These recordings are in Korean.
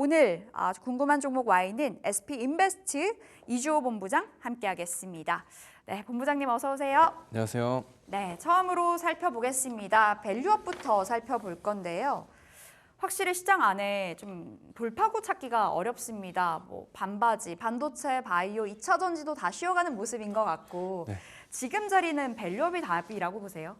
오늘 아주 궁금한 종목 와 있는 SP인베스트 이주호 본부장 함께하겠습니다. 네, 본부장님 어서 오세요. 안녕하세요. 네, 처음으로 살펴보겠습니다. 밸류업부터 살펴볼 건데요. 확실히 시장 안에 좀 돌파구 찾기가 어렵습니다. 뭐 반바지, 반도체, 바이오, 2차 전지도 다 쉬어가는 모습인 것 같고 네. 지금 자리는 밸류업이 답이라고 보세요?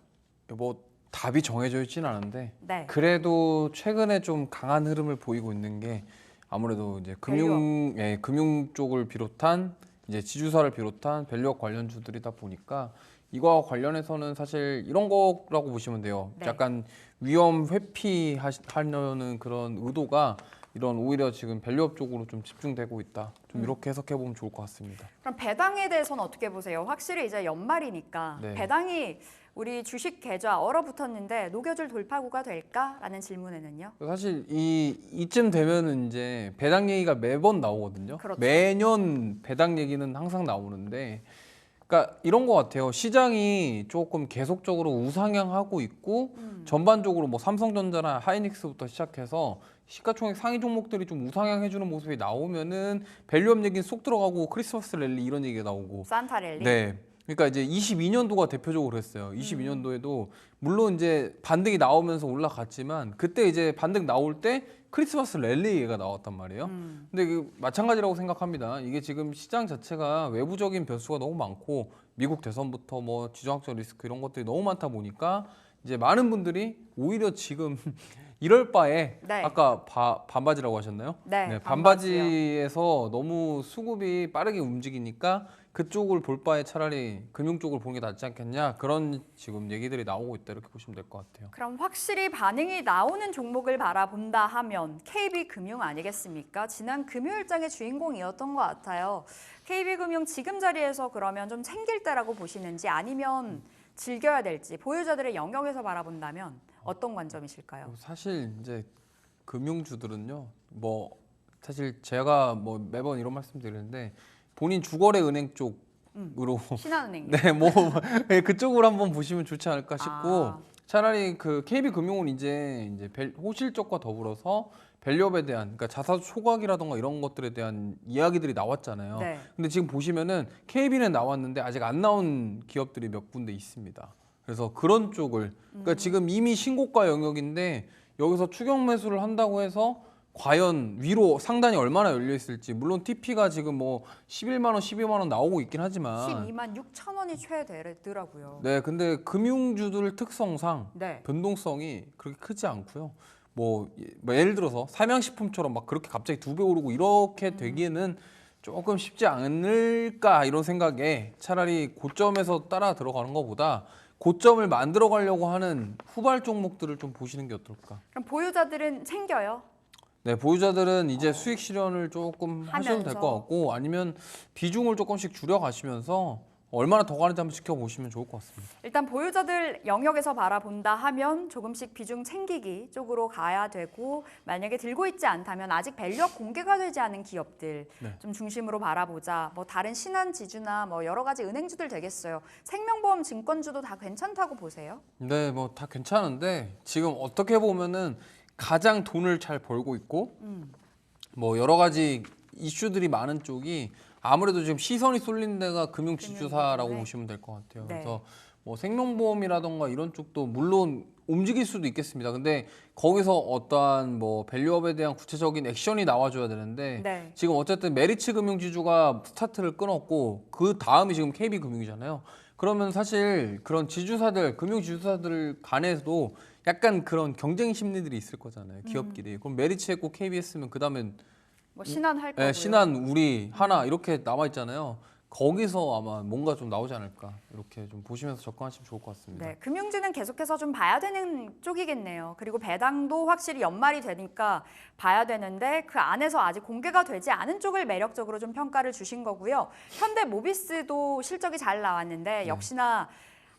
뭐 답이 정해져 있지는 않은데 네. 그래도 최근에 좀 강한 흐름을 보이고 있는 게 아무래도 이제 금융 쪽을 비롯한 이제 지주사를 비롯한 밸류업 관련주들이다 보니까 이거와 관련해서는 사실 이런 거라고 보시면 돼요. 네. 약간 위험 회피하려는 그런 의도가 이런 오히려 지금 밸류업 쪽으로 좀 집중되고 있다. 좀 이렇게 해석해 보면 좋을 것 같습니다. 그럼 배당에 대해서는 어떻게 보세요? 확실히 이제 연말이니까 네. 배당이 우리 주식 계좌 얼어붙었는데 녹여줄 돌파구가 될까라는 질문에는요. 사실 이쯤 되면은 이제 배당 얘기가 매번 나오거든요. 그렇죠. 매년 배당 얘기는 항상 나오는데, 그러니까 이런 것 같아요. 시장이 조금 계속적으로 우상향하고 있고 전반적으로 뭐 삼성전자나 하이닉스부터 시작해서 시가총액 상위 종목들이 좀 우상향해주는 모습이 나오면은 밸류업 얘기는 쏙 들어가고 크리스마스 랠리 이런 얘기가 나오고. 산타랠리. 네. 그러니까 이제 22년도가 대표적으로 했어요. 22년도에도 물론 이제 반등이 나오면서 올라갔지만 그때 이제 반등 나올 때 크리스마스 랠리가 나왔단 말이에요. 근데 그 마찬가지라고 생각합니다. 이게 지금 시장 자체가 외부적인 변수가 너무 많고 미국 대선부터 뭐 지정학적 리스크 이런 것들이 너무 많다 보니까 이제 많은 분들이 오히려 지금 이럴 바에 네. 아까 반바지라고 하셨나요? 네, 반바지에서 너무 수급이 빠르게 움직이니까 그쪽을 볼 바에 차라리 금융 쪽을 보는 게 낫지 않겠냐 그런 지금 얘기들이 나오고 있다 이렇게 보시면 될 것 같아요. 그럼 확실히 반응이 나오는 종목을 바라본다 하면 KB금융 아니겠습니까? 지난 금요일장의 주인공이었던 것 같아요. KB금융 지금 자리에서 그러면 좀 챙길 때라고 보시는지 아니면 즐겨야 될지 보유자들의 영역에서 바라본다면 어떤 관점이실까요? 사실 이제 금융주들은요, 뭐 사실 제가 뭐 매번 이런 말씀드리는데 본인 주거래 은행 쪽으로 신한은행. 네, 뭐 그쪽으로 한번 보시면 좋지 않을까 싶고 아. 차라리 그 KB금융은 이제 호실적과 더불어서 밸류업에 대한 그러니까 자사 초과기라던가 이런 것들에 대한 이야기들이 나왔잖아요. 네. 근데 지금 보시면은 KB는 나왔는데 아직 안 나온 기업들이 몇 군데 있습니다. 그래서 그런 쪽을 그러니까 지금 이미 신고가 영역인데 여기서 추격 매수를 한다고 해서 과연 위로 상단이 얼마나 열려 있을지 물론 TP가 지금 뭐 11만 원, 12만 원 나오고 있긴 하지만 12만 6천 원이 최대더라고요. 네, 근데 금융주들 특성상 네. 변동성이 그렇게 크지 않고요. 뭐 예를 들어서 삼양식품처럼 막 그렇게 갑자기 2배 오르고 이렇게 되기에는 조금 쉽지 않을까 이런 생각에 차라리 고점에서 따라 들어가는 것보다 고점을 만들어 가려고 하는 후발 종목들을 좀 보시는 게 어떨까? 그럼 보유자들은 챙겨요? 네, 보유자들은 이제 수익 실현을 조금 하셔도 될 하면서. 것 같고 아니면 비중을 조금씩 줄여 가시면서 얼마나 더 가는지 한번 지켜보시면 좋을 것 같습니다. 일단 보유자들 영역에서 바라본다 하면 조금씩 비중 챙기기 쪽으로 가야 되고 만약에 들고 있지 않다면 아직 밸류업 공개가 되지 않은 기업들 네. 좀 중심으로 바라보자. 뭐 다른 신한지주나 뭐 여러 가지 은행주들 되겠어요. 생명보험 증권주도 다 괜찮다고 보세요? 네, 뭐 다 괜찮은데 지금 어떻게 보면은 가장 돈을 잘 벌고 있고 뭐 여러 가지 이슈들이 많은 쪽이 아무래도 지금 시선이 쏠린 데가 금융지주사라고 금융 보시면 될 것 같아요. 네. 그래서 뭐 생명보험이라던가 이런 쪽도 물론 움직일 수도 있겠습니다. 근데 거기서 어떠한 뭐 밸류업에 대한 구체적인 액션이 나와줘야 되는데 네. 지금 어쨌든 메리츠 금융지주가 스타트를 끊었고 그 다음이 지금 KB금융이잖아요. 그러면 사실 그런 지주사들, 금융지주사들 간에서도 약간 그런 경쟁 심리들이 있을 거잖아요. 기업끼리. 그럼 메리츠 했고 KBS면 그 다음엔 뭐 신한 할 거고요. 네, 신한, 우리, 하나 이렇게 남아 있잖아요. 거기서 아마 뭔가 좀 나오지 않을까 이렇게 좀 보시면서 접근하시면 좋을 것 같습니다. 네, 금융주는 계속해서 좀 봐야 되는 쪽이겠네요. 그리고 배당도 확실히 연말이 되니까 봐야 되는데 그 안에서 아직 공개가 되지 않은 쪽을 매력적으로 좀 평가를 주신 거고요. 현대모비스도 실적이 잘 나왔는데 역시나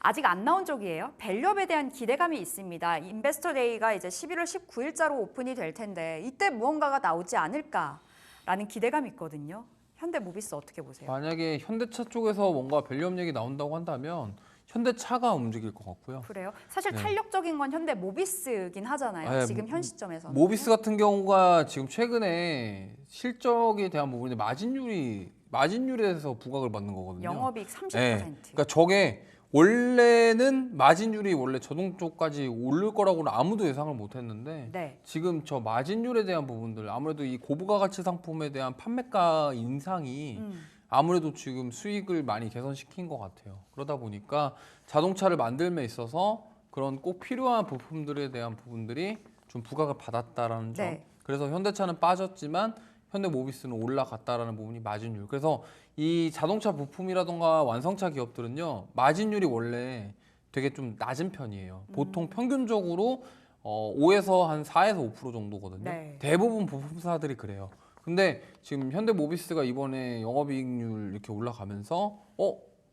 아직 안 나온 쪽이에요. 밸류업에 대한 기대감이 있습니다. 인베스터 데이가 이제 11월 19일자로 오픈이 될 텐데 이때 무언가가 나오지 않을까라는 기대감이 있거든요. 현대모비스 어떻게 보세요? 만약에 현대차 쪽에서 뭔가 밸류업 얘기 나온다고 한다면 현대차가 움직일 것 같고요. 그래요? 사실 네. 탄력적인 건 현대 모비스긴 하잖아요. 네, 지금 현 시점에서는. 모비스 같은 경우가 지금 최근에 실적에 대한 부분에 마진율에서 부각을 받는 거거든요. 영업이익 30%. 네. 그러니까 저게 원래는 마진율이 원래 저동 쪽까지 오를 거라고는 아무도 예상을 못 했는데 네. 지금 저 마진율에 대한 부분들 아무래도 이 고부가 가치 상품에 대한 판매가 인상이 아무래도 지금 수익을 많이 개선시킨 것 같아요. 그러다 보니까 자동차를 만들면 있어서 그런 꼭 필요한 부품들에 대한 부분들이 좀 부각을 받았다라는 점. 네. 그래서 현대차는 빠졌지만 현대모비스는 올라갔다라는 부분이 마진율. 그래서 이 자동차 부품이라던가 완성차 기업들은요 마진율이 원래 되게 좀 낮은 편이에요. 보통 평균적으로 5에서 한 4에서 5% 정도거든요. 네. 대부분 부품사들이 그래요. 근데 지금 현대모비스가 이번에 영업이익률 이렇게 올라가면서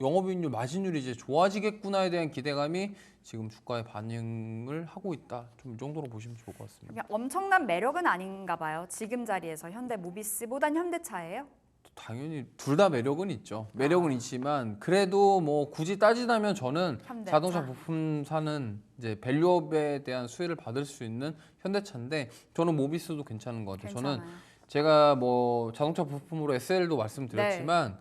영업이익률 마진율이 이제 좋아지겠구나에 대한 기대감이 지금 주가에 반영을 하고 있다. 좀 이 정도로 보시면 좋을 것 같습니다. 그냥 엄청난 매력은 아닌가 봐요. 지금 자리에서 현대 모비스보단 현대차예요? 당연히 둘 다 매력은 있죠. 매력은 있지만 그래도 뭐 굳이 따지자면 저는 현대차. 자동차 부품사는 이제 밸류업에 대한 수혜를 받을 수 있는 현대차인데 저는 모비스도 괜찮은 것 같아요. 저는 괜찮아요. 제가 뭐 자동차 부품으로 SL도 말씀드렸지만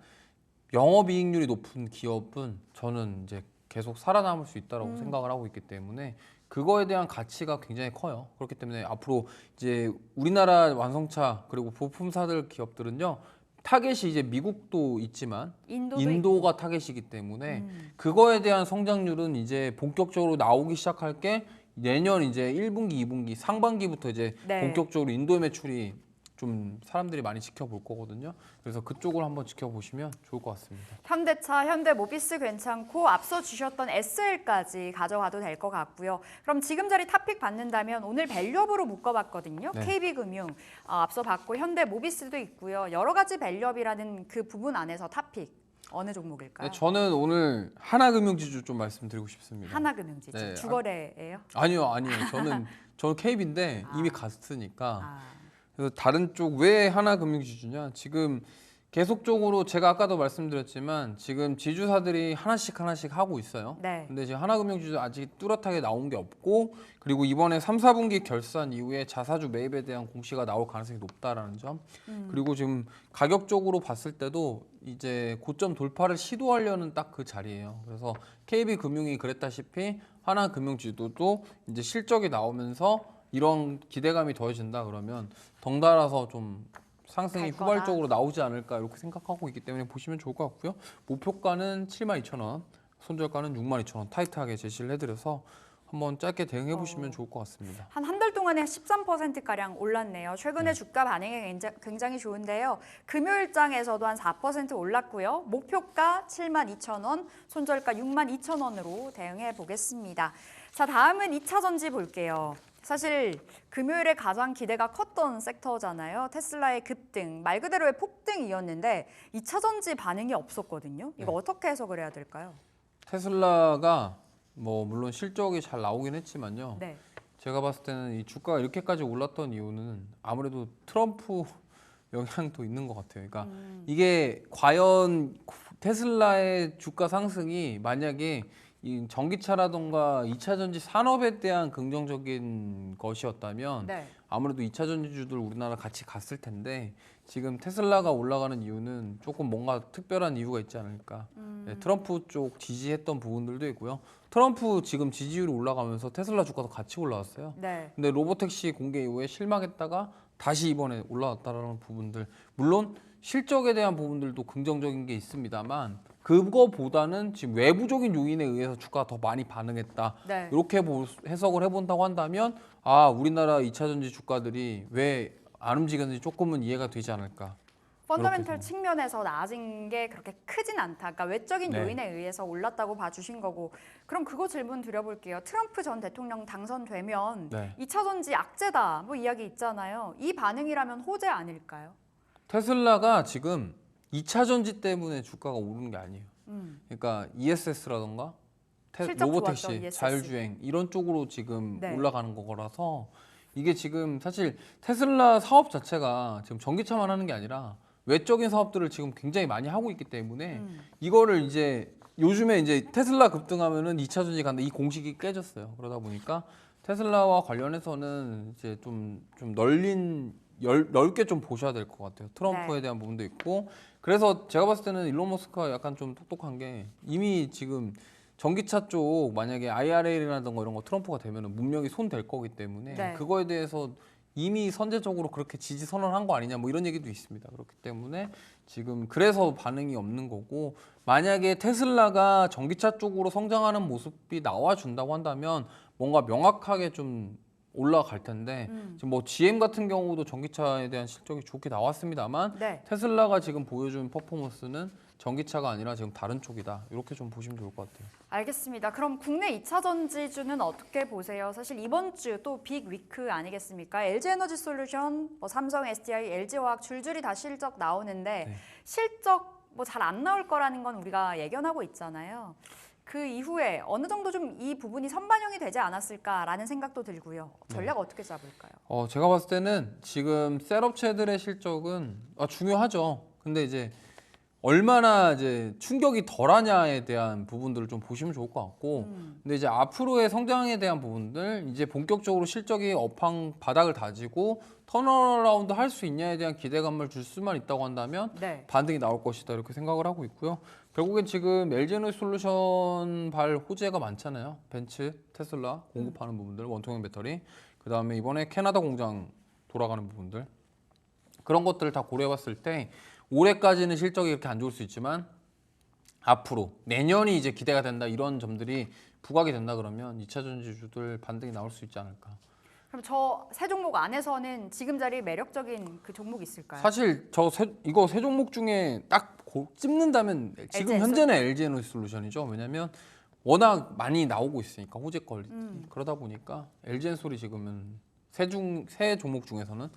영업이익률이 높은 기업은 저는 이제 계속 살아남을 수 있다라고 생각을 하고 있기 때문에 그거에 대한 가치가 굉장히 커요. 그렇기 때문에 앞으로 이제 우리나라 완성차 그리고 부품사들 기업들은요 타겟이 이제 미국도 있지만 인도가 타겟이기 때문에 그거에 대한 성장률은 이제 본격적으로 나오기 시작할 게 내년 이제 1분기, 2분기, 상반기부터 이제 네. 본격적으로 인도 매출이 좀 사람들이 많이 지켜볼 거거든요. 그래서 그쪽을 한번 지켜보시면 좋을 것 같습니다. 현대차, 현대모비스 괜찮고 앞서 주셨던 SL까지 가져가도 될 것 같고요. 그럼 지금 자리 탑픽 받는다면 오늘 밸류업으로 묶어봤거든요. 네. KB금융 앞서 봤고 현대모비스도 있고요. 여러 가지 밸류업이라는 그 부분 안에서 탑픽 어느 종목일까요? 네, 저는 오늘 하나금융지주 좀 말씀드리고 싶습니다. 하나금융지주 네. 주거래예요? 아니요. 저는 KB인데 이미 아. 갔으니까. 아, 그래서 다른 쪽 왜 하나금융지주냐? 지금 계속적으로 제가 아까도 말씀드렸지만 지금 지주사들이 하나씩 하고 있어요. 네. 근데 지금 하나금융지주 아직 뚜렷하게 나온 게 없고 그리고 이번에 3, 4분기 결산 이후에 자사주 매입에 대한 공시가 나올 가능성이 높다라는 점. 그리고 지금 가격적으로 봤을 때도 이제 고점 돌파를 시도하려는 딱 그 자리예요. 그래서 KB금융이 그랬다시피 하나금융지주도 이제 실적이 나오면서 이런 기대감이 더해진다 그러면 덩달아서 좀 상승이 갈 거다. 후발적으로 나오지 않을까 이렇게 생각하고 있기 때문에 보시면 좋을 것 같고요. 목표가는 72,000원, 손절가는 62,000원 타이트하게 제시를 해드려서 한번 짧게 대응해 보시면 좋을 것 같습니다. 한 달 동안에 13%가량 올랐네요. 최근에 주가 반응이 굉장히 좋은데요. 금요일장에서도 한 4% 올랐고요. 목표가 72,000원, 손절가 62,000원으로 대응해 보겠습니다. 자, 다음은 2차 전지 볼게요. 사실 금요일에 가장 기대가 컸던 섹터잖아요. 테슬라의 급등, 말 그대로의 폭등이었는데 2차 전지 반응이 없었거든요. 이거 어떻게 해석을 해야 될까요? 테슬라가 뭐 물론 실적이 잘 나오긴 했지만요. 네. 제가 봤을 때는 이 주가가 이렇게까지 올랐던 이유는 아무래도 트럼프 영향도 있는 것 같아요. 그러니까 이게 과연 테슬라의 주가 상승이 만약에 이 전기차라던가 2차 전지 산업에 대한 긍정적인 것이었다면 네. 아무래도 2차 전지주들 우리나라 같이 갔을 텐데 지금 테슬라가 올라가는 이유는 조금 뭔가 특별한 이유가 있지 않을까. 네, 트럼프 쪽 지지했던 부분들도 있고요. 트럼프 지금 지지율이 올라가면서 테슬라 주가도 같이 올라왔어요. 네. 근데 로보택시 공개 이후에 실망했다가 다시 이번에 올라왔다라는 부분들 물론 실적에 대한 부분들도 긍정적인 게 있습니다만 그거보다는 지금 외부적인 요인에 의해서 주가가 더 많이 반응했다. 네. 이렇게 해석을 해본다고 한다면 아 우리나라 2차 전지 주가들이 왜 안 움직였는지 조금은 이해가 되지 않을까. 펀더멘털 측면에서 나아진 게 그렇게 크진 않다. 그러니까 외적인 네. 요인에 의해서 올랐다고 봐주신 거고. 그럼 그거 질문 드려볼게요. 트럼프 전 대통령 당선되면 네. 2차 전지 악재다 뭐 이야기 있잖아요. 이 반응이라면 호재 아닐까요? 테슬라가 지금 2차 전지 때문에 주가가 오르는 게 아니에요. 그러니까 ESS라던가 실적 로보택시, 좋았죠, ESS. 자율주행 이런 쪽으로 지금 네. 올라가는 거라서 이게 지금 사실 테슬라 사업 자체가 지금 전기차만 하는 게 아니라 외적인 사업들을 지금 굉장히 많이 하고 있기 때문에 이거를 이제 요즘에 이제 테슬라 급등하면은 2차 전지 간다 이 공식이 깨졌어요. 그러다 보니까 테슬라와 관련해서는 이제 좀 넓게 좀 보셔야 될 것 같아요. 트럼프에 네. 대한 부분도 있고 그래서 제가 봤을 때는 일론 머스크가 약간 좀 똑똑한 게 이미 지금 전기차 쪽 만약에 IRA라든가 이런 거 트럼프가 되면은 문명이 손 댈 거기 때문에 네. 그거에 대해서 이미 선제적으로 그렇게 지지 선언한 거 아니냐 뭐 이런 얘기도 있습니다. 그렇기 때문에 지금 그래서 반응이 없는 거고 만약에 테슬라가 전기차 쪽으로 성장하는 모습이 나와준다고 한다면 뭔가 명확하게 좀 올라갈 텐데 지금 뭐 GM 같은 경우도 전기차에 대한 실적이 좋게 나왔습니다만 네. 테슬라가 지금 보여준 퍼포먼스는 전기차가 아니라 지금 다른 쪽이다. 이렇게 좀 보시면 좋을 것 같아요. 알겠습니다. 그럼 국내 2차 전지주는 어떻게 보세요? 사실 이번 주 또 빅 위크 아니겠습니까? LG에너지솔루션, 뭐 삼성, SDI, LG화학 줄줄이 다 실적 나오는데 네. 실적 뭐 잘 안 나올 거라는 건 우리가 예견하고 있잖아요. 그 이후에 어느 정도 좀 이 부분이 선반영이 되지 않았을까라는 생각도 들고요. 전략 어떻게 잡을까요? 제가 봤을 때는 지금 셋업체들의 실적은 중요하죠. 근데 이제 얼마나 이제 충격이 덜하냐에 대한 부분들을 좀 보시면 좋을 것 같고, 근데 이제 앞으로의 성장에 대한 부분들, 이제 본격적으로 실적이 업황 바닥을 다지고 턴어라운드 할 수 있냐에 대한 기대감을 줄 수만 있다고 한다면 네. 반등이 나올 것이다 이렇게 생각을 하고 있고요. 결국엔 지금 LG에너지솔루션 발 호재가 많잖아요. 벤츠, 테슬라 공급하는 부분들, 원통형 배터리, 그 다음에 이번에 캐나다 공장 돌아가는 부분들. 그런 것들을 다 고려해봤을 때 올해까지는 실적이 이렇게 안 좋을 수 있지만 앞으로 내년이 이제 기대가 된다 이런 점들이 부각이 된다 그러면 2차 전지주들 반등이 나올 수 있지 않을까. 그럼 저 세 종목 안에서는 지금 자리 매력적인 그 종목 있을까요? 사실 이거 세 종목 중에 딱 찝는다면 지금 LG 현재는 LG에너지솔루션이죠. 왜냐면 워낙 많이 나오고 있으니까 호재거리. 그러다 보니까 LG엔솔이 지금은 세 종목 중에서는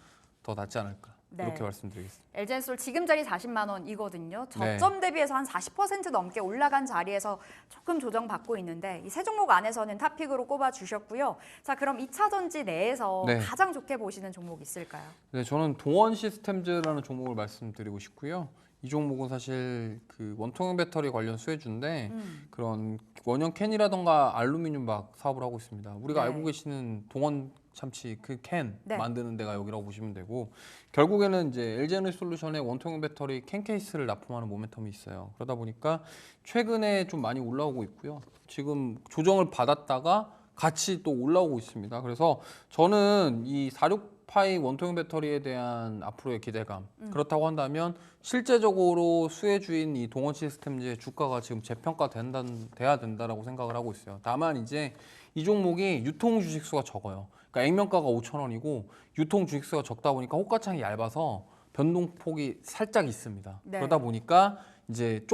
더 낫지 않을까. 네. 이렇게 말씀드리겠습니다. LG엔솔 지금 자리 40만 원이거든요. 네. 저점 대비해서 한 40% 넘게 올라간 자리에서 조금 조정받고 있는데 이 세 종목 안에서는 탑픽으로 꼽아 주셨고요. 자, 그럼 2차 전지 내에서 네. 가장 좋게 보시는 종목 있을까요? 네, 저는 동원 시스템즈라는 종목을 말씀드리고 싶고요. 이 종목은 사실 그 원통형 배터리 관련 수혜주인데 그런 원형 캔이라던가 알루미늄 막 사업을 하고 있습니다. 우리가 네. 알고 계시는 동원 참치 그 캔 네. 만드는 데가 여기라고 보시면 되고 결국에는 이제 LG에너지솔루션의 원통형 배터리 캔 케이스를 납품하는 모멘텀이 있어요. 그러다 보니까 최근에 좀 많이 올라오고 있고요. 지금 조정을 받았다가 같이 또 올라오고 있습니다. 그래서 저는 이 46파이 원통형 배터리에 대한 앞으로의 기대감 그렇다고 한다면 실제적으로 수혜주인 이 동원 시스템즈의 주가가 지금 재평가돼야 된다라고 생각을 하고 있어요. 다만 이제 이 종목이 유통 주식수가 적어요. 그러니까 액면가가 5,000원이고 유통 주식수가 적다 보니까 호가창이 얇아서 변동폭이 살짝 있습니다. 네. 그러다 보니까 이제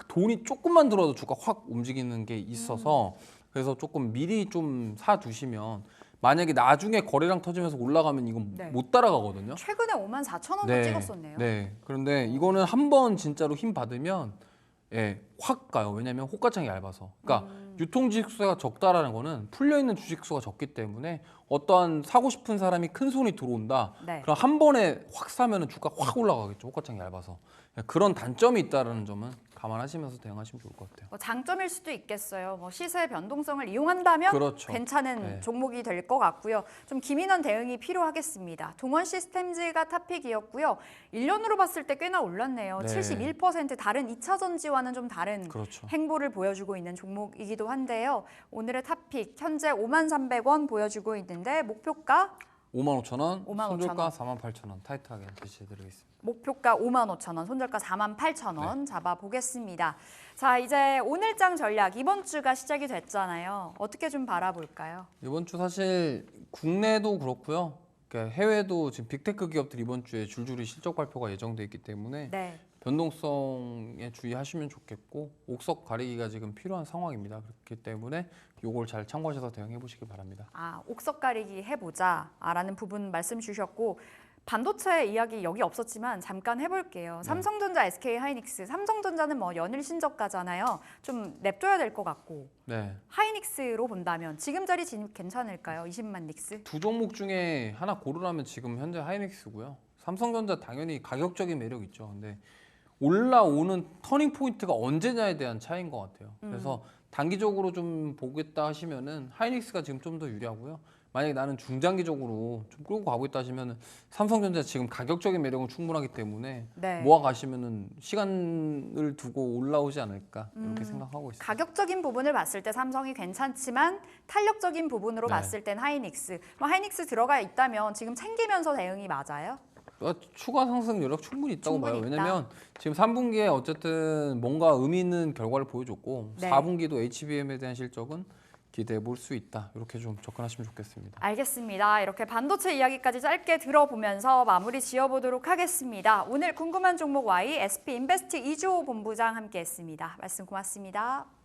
돈이 조금만 들어도 주가 확 움직이는 게 있어서 그래서 조금 미리 좀 사두시면 만약에 나중에 거래량 터지면서 올라가면 이건 네. 못 따라가거든요. 최근에 54,000원도 찍었었네요. 네. 그런데 이거는 한번 진짜로 힘 받으면 확 가요. 왜냐하면 호가창이 얇아서. 그러니까 유통 주식수가 적다라는 거는 풀려 있는 주식수가 적기 때문에 어떠한 사고 싶은 사람이 큰 손이 들어온다. 네. 그럼 한 번에 확 사면은 주가 확 올라가겠죠. 호가창이 얇아서. 그런 단점이 있다라는 점은 감안하시면서 대응하시면 좋을 것 같아요. 뭐 장점일 수도 있겠어요. 뭐 시세 변동성을 이용한다면 그렇죠. 괜찮은 네. 종목이 될 것 같고요. 좀 기민한 대응이 필요하겠습니다. 동원 시스템즈가 탑픽이었고요. 1년으로 봤을 때 꽤나 올랐네요. 네. 71% 다른 2차 전지와는 좀 다른 그렇죠. 행보를 보여주고 있는 종목이기도 한데요. 오늘의 탑픽 현재 53,100원 보여주고 있는데 목표가 55,000원, 55,000원. 손절가 48,000원 타이트하게 제시해드리겠습니다. 목표가 55,000원, 손절가 48,000원 잡아보겠습니다. 자, 이제 오늘장 전략 이번 주가 시작이 됐잖아요. 어떻게 좀 바라볼까요? 이번 주 사실 국내도 그렇고요. 그러니까 해외도 지금 빅테크 기업들 이번 주에 줄줄이 실적 발표가 예정돼 있기 때문에 네. 변동성에 주의하시면 좋겠고 옥석 가리기가 지금 필요한 상황입니다. 그렇기 때문에 요걸 잘 참고하셔서 대응해 보시기 바랍니다. 옥석 가리기 해보자라는 부분 말씀 주셨고 반도체 이야기 여기 없었지만 잠깐 해볼게요. 삼성전자, SK 하이닉스. 삼성전자는 뭐 연일 신저가잖아요. 좀 냅둬야 될 것 같고 네. 하이닉스로 본다면 지금 자리 진입 괜찮을까요? 20만 닉스? 두 종목 중에 하나 고르라면 지금 현재 하이닉스고요. 삼성전자 당연히 가격적인 매력 있죠. 근데 올라오는 터닝 포인트가 언제냐에 대한 차이인 것 같아요. 그래서 단기적으로 좀 보겠다 하시면은 하이닉스가 지금 좀 더 유리하고요. 만약에 나는 중장기적으로 좀 끌고 가고 있다 하시면은 삼성전자 지금 가격적인 매력은 충분하기 때문에 네. 모아 가시면은 시간을 두고 올라오지 않을까 이렇게 생각하고 있습니다. 가격적인 부분을 봤을 때 삼성이 괜찮지만 탄력적인 부분으로 네. 봤을 땐 하이닉스. 뭐 하이닉스 들어가 있다면 지금 챙기면서 대응이 맞아요? 추가 상승 여력 충분히 있다고 충분히 봐요. 있다. 왜냐면 지금 3분기에 어쨌든 뭔가 의미 있는 결과를 보여줬고 네. 4분기도 HBM에 대한 실적은 기대해 볼 수 있다. 이렇게 좀 접근하시면 좋겠습니다. 알겠습니다. 이렇게 반도체 이야기까지 짧게 들어보면서 마무리 지어보도록 하겠습니다. 오늘 궁금한 종목 Y SP인베스트 이주호 본부장 함께했습니다. 말씀 고맙습니다.